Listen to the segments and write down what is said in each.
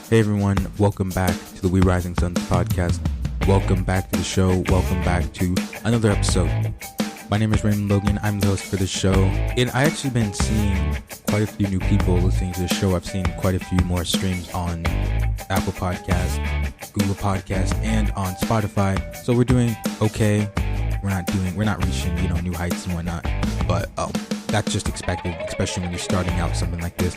Hey everyone, welcome back to the We Rising Suns podcast. Welcome back to the show. Welcome back to another episode. My name is Raymond Logan. I'm the host for this show. And I actually been seeing quite a few new people listening to the show. I've seen quite a few more streams on Apple Podcasts, Google Podcasts, and on Spotify. So we're doing okay. We're not reaching, new heights and whatnot. But that's just expected, especially when you're starting out something like this.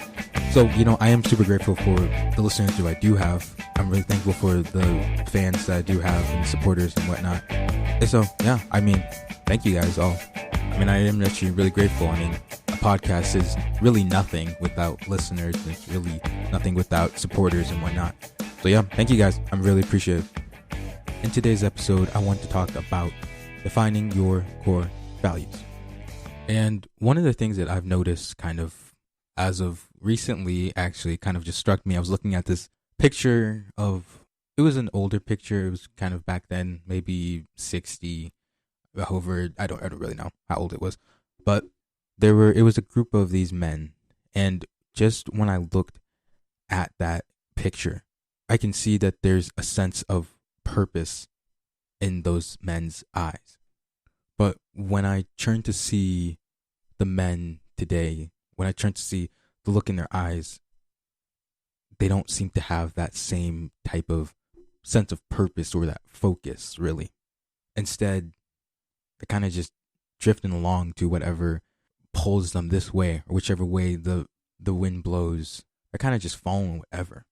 So, I am super grateful for the listeners who I do have. I'm really thankful for the fans that I do have and the supporters and whatnot. And so, thank you guys all. I am actually really grateful. A podcast is really nothing without listeners. And it's really nothing without supporters and whatnot. So yeah, thank you guys. I'm really appreciative. In today's episode, I want to talk about defining your core values. And one of the things that I've noticed kind of as of recently actually kind of just struck me. I was looking at this picture it was an older picture. It was kind of back then, maybe 60, however, I don't really know how old it was. But it was a group of these men. And just when I looked at that picture, I can see that there's a sense of purpose in those men's eyes. But when I turn to see the men today, when I turn to see the look in their eyes, they don't seem to have that same type of sense of purpose or that focus, really. Instead, they're kind of just drifting along to whatever pulls them this way, or whichever way the wind blows. They're kind of just following whatever.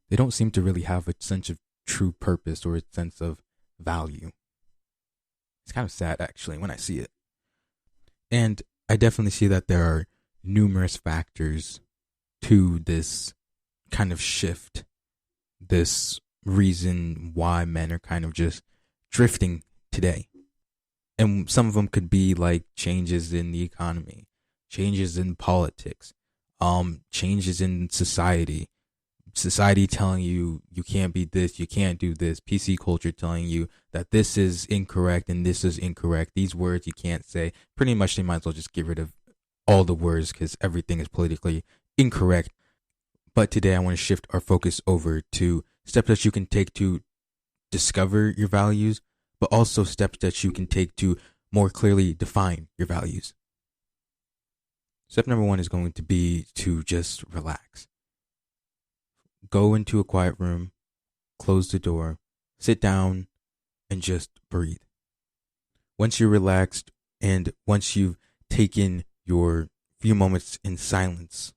They don't seem to really have a sense of true purpose or a sense of value. It's kind of sad, actually, when I see it. And I definitely see that there are numerous factors to this kind of shift, this reason why men are kind of just drifting today. And some of them could be like changes in the economy, changes in politics, changes in society telling you can't be this, you can't do this, PC culture telling you that this is incorrect and this is incorrect, these words you can't say. Pretty much they might as well just get rid of all the words because everything is politically incorrect. But today I want to shift our focus over to steps that you can take to discover your values, but also steps that you can take to more clearly define your values. Step number 1 is going to be to just relax. Go into a quiet room, close the door, sit down, and just breathe. Once you're relaxed and once you've taken your few moments in silence,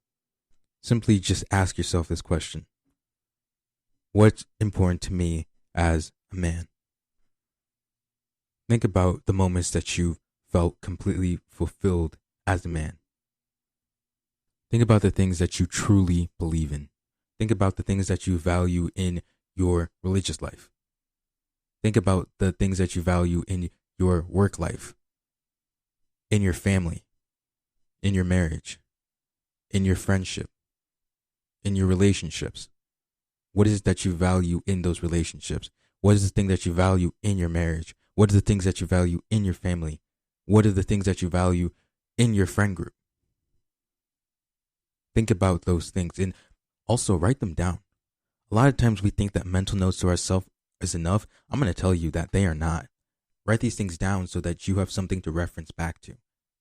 simply just ask yourself this question. What's important to me as a man? Think about the moments that you felt completely fulfilled as a man. Think about the things that you truly believe in. Think about the things that you value in your religious life. Think about the things that you value in your work life, in your family, in your marriage, in your friendship, in your relationships. What is it that you value in those relationships? What is the thing that you value in your marriage? What are the things that you value in your family? What are the things that you value in your friend group? Think about those things and also write them down. A lot of times we think that mental notes to ourselves is enough. I'm going to tell you that they are not. Write these things down so that you have something to reference back to,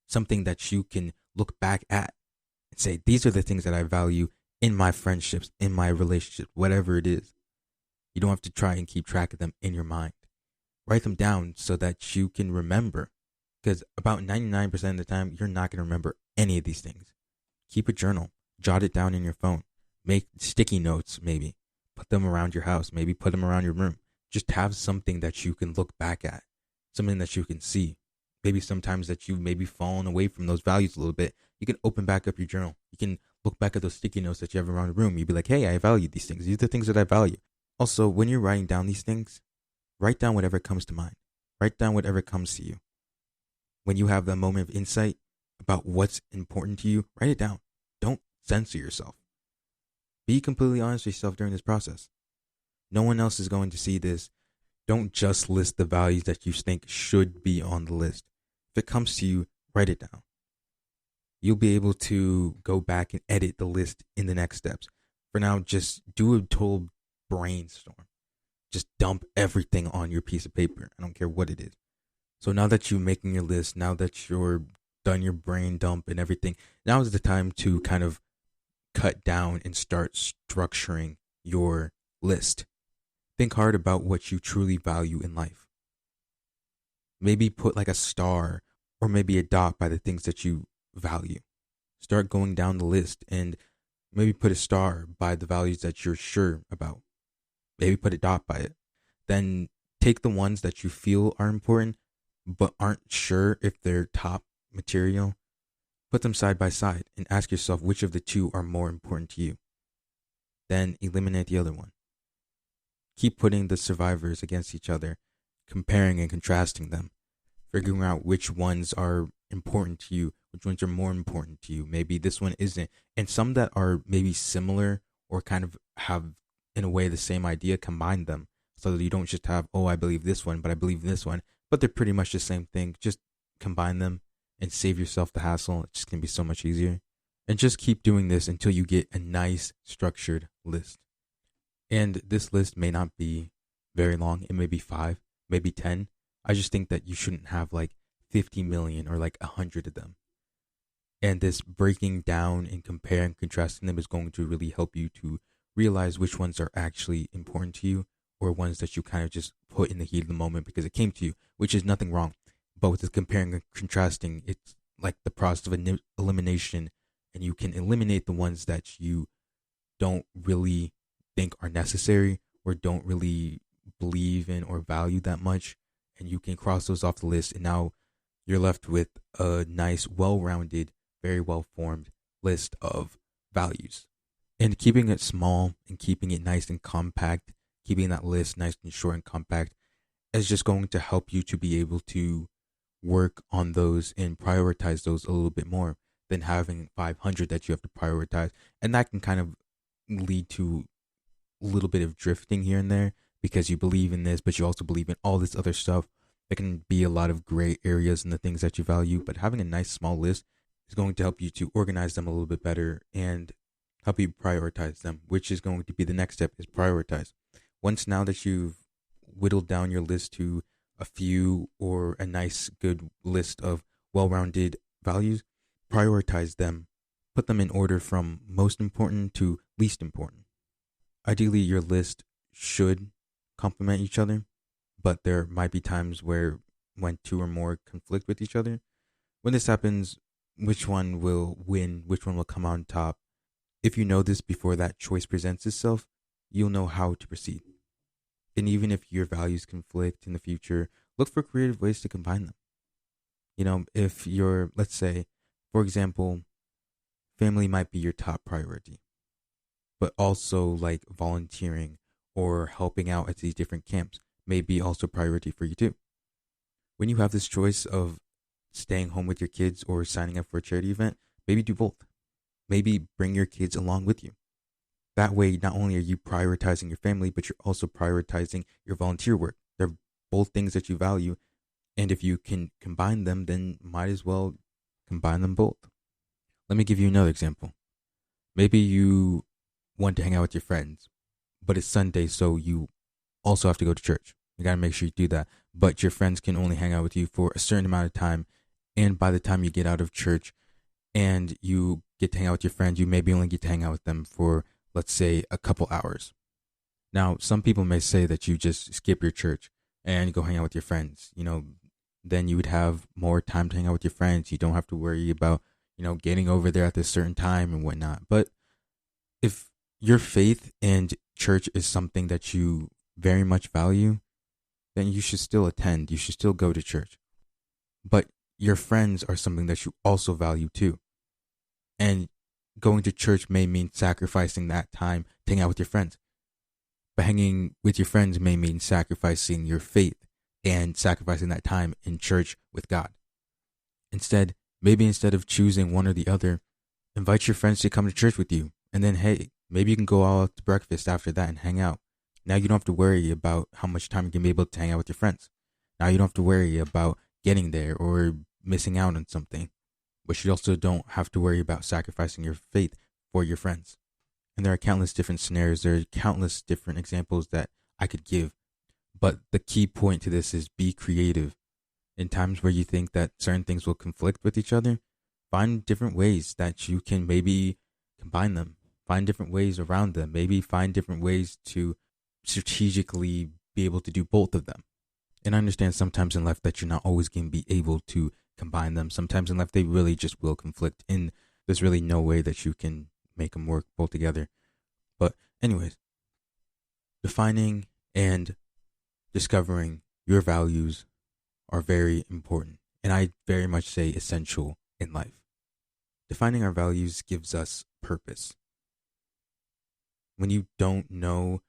something that you can look back at and say, these are the things that I value in my friendships, in my relationships, whatever it is. You don't have to try and keep track of them in your mind. Write them down so that you can remember, because about 99% of the time, you're not going to remember any of these things. Keep a journal, jot it down in your phone. Make sticky notes, maybe. Put them around your house. Maybe put them around your room. Just have something that you can look back at. Something that you can see. Maybe sometimes that you've maybe fallen away from those values a little bit. You can open back up your journal. You can look back at those sticky notes that you have around the room. You'd be like, hey, I value these things. These are the things that I value. Also, when you're writing down these things, write down whatever comes to mind. Write down whatever comes to you. When you have that moment of insight about what's important to you, write it down. Don't censor yourself. Be completely honest with yourself during this process. No one else is going to see this. Don't just list the values that you think should be on the list. If it comes to you, write it down. You'll be able to go back and edit the list in the next steps. For now, just do a total brainstorm. Just dump everything on your piece of paper. I don't care what it is. So now that you're making your list, now that you're done your brain dump and everything, now is the time to kind of cut down and start structuring your list. Think hard about what you truly value in life. Maybe put like a star or maybe a dot by the things that you value. Start going down the list and maybe put a star by the values that you're sure about. Maybe put a dot by it. Then take the ones that you feel are important but aren't sure if they're top material. Put them side by side and ask yourself which of the two are more important to you. Then eliminate the other one. Keep putting the survivors against each other, comparing and contrasting them, figuring out which ones are important to you, which ones are more important to you. Maybe this one isn't. And some that are maybe similar or kind of have, in a way, the same idea, combine them so that you don't just have, oh, I believe this one, but I believe this one, but they're pretty much the same thing. Just combine them and save yourself the hassle. It's just going to be so much easier. And just keep doing this until you get a nice structured list. And this list may not be very long. It may be 5, maybe 10. I just think that you shouldn't have like 50 million or like 100 of them. And this breaking down and comparing, contrasting them is going to really help you to realize which ones are actually important to you or ones that you kind of just put in the heat of the moment because it came to you, which is nothing wrong. But with the comparing and contrasting, it's like the process of elimination, and you can eliminate the ones that you don't really think are necessary or don't really believe in or value that much, and you can cross those off the list, and now you're left with a nice, well-rounded, very well-formed list of values. And keeping it small and keeping it nice and compact, keeping that list nice and short and compact is just going to help you to be able to work on those and prioritize those a little bit more than having 500 that you have to prioritize. And that can kind of lead to a little bit of drifting here and there because you believe in this, but you also believe in all this other stuff. There can be a lot of gray areas in the things that you value, but having a nice small list is going to help you to organize them a little bit better and help you prioritize them, which is going to be the next step, is prioritize. Once now that you've whittled down your list to a few or a nice good list of well-rounded values, prioritize them. Put them in order from most important to least important. Ideally, your list should complement each other, but there might be times when 2 or more conflict with each other. When this happens, which one will win? Which one will come on top? If you know this before that choice presents itself, you'll know how to proceed. And even if your values conflict in the future, look for creative ways to combine them. You know, if you're, let's say, for example, family might be your top priority, but also like volunteering or helping out at these different camps may be also priority for you too. When you have this choice of staying home with your kids or signing up for a charity event, maybe do both. Maybe bring your kids along with you. That way, not only are you prioritizing your family, but you're also prioritizing your volunteer work. They're both things that you value. And if you can combine them, then might as well combine them both. Let me give you another example. Maybe you want to hang out with your friends, but it's Sunday, so you also have to go to church. You got to make sure you do that. But your friends can only hang out with you for a certain amount of time. And by the time you get out of church and you get to hang out with your friends, you maybe only get to hang out with them for, let's say, a couple hours. Now, some people may say that you just skip your church and go hang out with your friends. You know, then you would have more time to hang out with your friends. You don't have to worry about, getting over there at this certain time and whatnot. But if your faith and church is something that you very much value, then you should still attend. You should still go to church. But your friends are something that you also value too. And going to church may mean sacrificing that time to hang out with your friends. But hanging with your friends may mean sacrificing your faith and sacrificing that time in church with God. Instead of choosing one or the other, invite your friends to come to church with you. And then, hey, maybe you can go out to breakfast after that and hang out. Now you don't have to worry about how much time you can be able to hang out with your friends. Now you don't have to worry about getting there or missing out on something. But you also don't have to worry about sacrificing your faith for your friends. And there are countless different scenarios. There are countless different examples that I could give. But the key point to this is be creative. In times where you think that certain things will conflict with each other, find different ways that you can maybe combine them. Find different ways around them. Maybe find different ways to strategically be able to do both of them. And I understand sometimes in life that you're not always going to be able to combine them. Sometimes in life they really just will conflict, and there's really no way that you can make them work both together. But anyways, defining and discovering your values are very important, and I very much say essential in life. Defining our values gives us purpose. When you don't know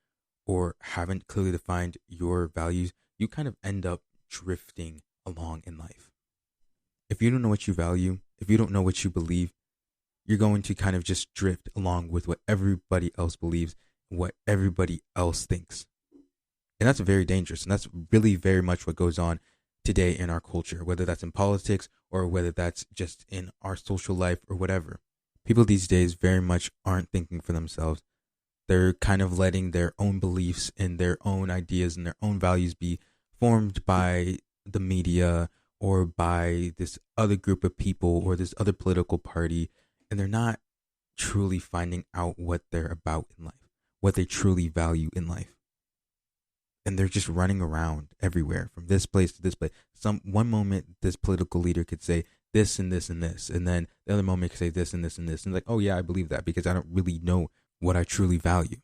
or haven't clearly defined your values, you kind of end up drifting along in life. If you don't know what you value, if you don't know what you believe, you're going to kind of just drift along with what everybody else believes, what everybody else thinks. And that's very dangerous. And that's really very much what goes on today in our culture, whether that's in politics or whether that's just in our social life or whatever. People these days very much aren't thinking for themselves. They're kind of letting their own beliefs and their own ideas and their own values be formed by the media or by this other group of people or this other political party. And they're not truly finding out what they're about in life, what they truly value in life. And they're just running around everywhere from this place to this place. One moment this political leader could say this and this and this, and then the other moment could say this and this and this. And like, oh yeah, I believe that because I don't really know what I truly value.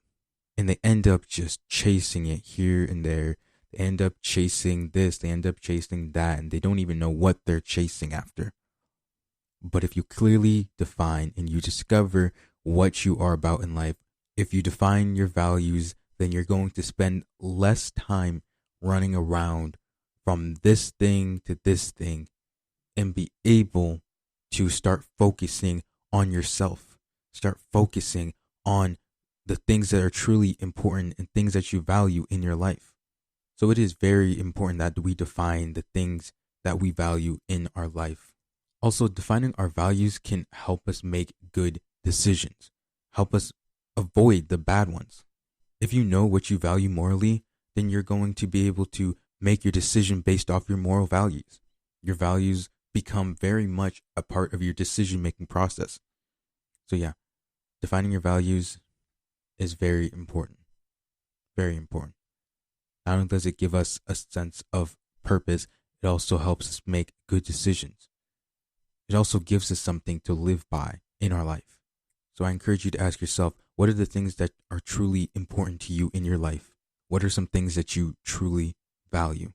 And they end up just chasing it here and there. They end up chasing this, they end up chasing that, and they don't even know what they're chasing after. But if you clearly define and you discover what you are about in life, if you define your values, then you're going to spend less time running around from this thing to this thing and be able to start focusing on yourself. Start focusing on the things that are truly important and things that you value in your life. So it is very important that we define the things that we value in our life. Also, defining our values can help us make good decisions, help us avoid the bad ones. If you know what you value morally, then you're going to be able to make your decision based off your moral values. Your values become very much a part of your decision-making process. So yeah, defining your values is very important. Very important. Not only does it give us a sense of purpose, it also helps us make good decisions. It also gives us something to live by in our life. So I encourage you to ask yourself, what are the things that are truly important to you in your life? What are some things that you truly value?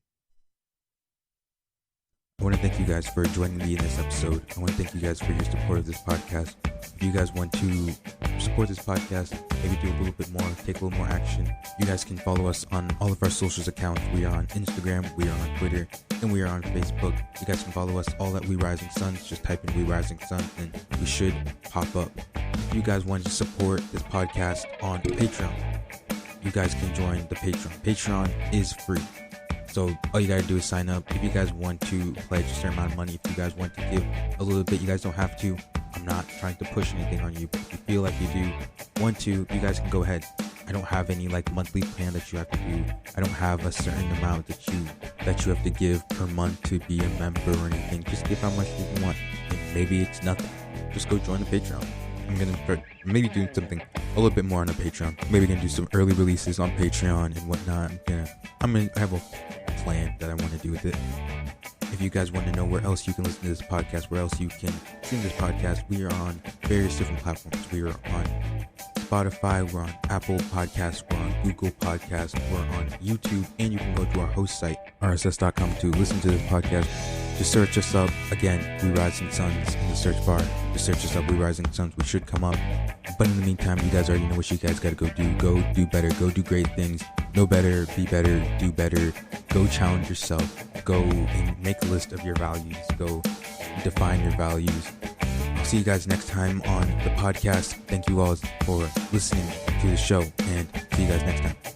I want to thank you guys for joining me in this episode. I want to thank you guys for your support of this podcast. If you guys want to support this podcast, maybe do a little bit more, take a little more action, you guys can follow us on all of our socials accounts. We are on Instagram, we are on Twitter, and we are on Facebook. You guys can follow us all at We Rising Suns. Just type in We Rising Suns and we should pop up. If you guys want to support this podcast on Patreon, you guys can join the Patreon. Patreon is free. So all you gotta do is sign up. If you guys want to pledge a certain amount of money, if you guys want to give a little bit, you guys don't have to. I'm not trying to push anything on you, but if you feel like you do want to, you guys can go ahead. I don't have any like monthly plan that you have to do. I don't have a certain amount that you have to give per month to be a member or anything. Just give how much you want. And maybe it's nothing. Just go join the Patreon. I'm gonna maybe do something a little bit more on the Patreon. Maybe gonna do some early releases on Patreon and whatnot. I have a plan that I want to do with it. If you guys want to know where else you can listen to this podcast, where else you can stream this podcast, we are on various different platforms. We are on Spotify, we're on Apple Podcasts, we're on Google Podcasts, we're on YouTube, and you can go to our host site, rss.com, to listen to this podcast. Just search us up, again, We Rising Suns in the search bar. Just search us up, We Rising Suns. We should come up. But in the meantime, you guys already know what you guys got to go do. Go do better. Go do great things. Know better. Be better. Do better. Go challenge yourself. Go and make a list of your values. Go define your values. I'll see you guys next time on the podcast. Thank you all for listening to the show, and see you guys next time.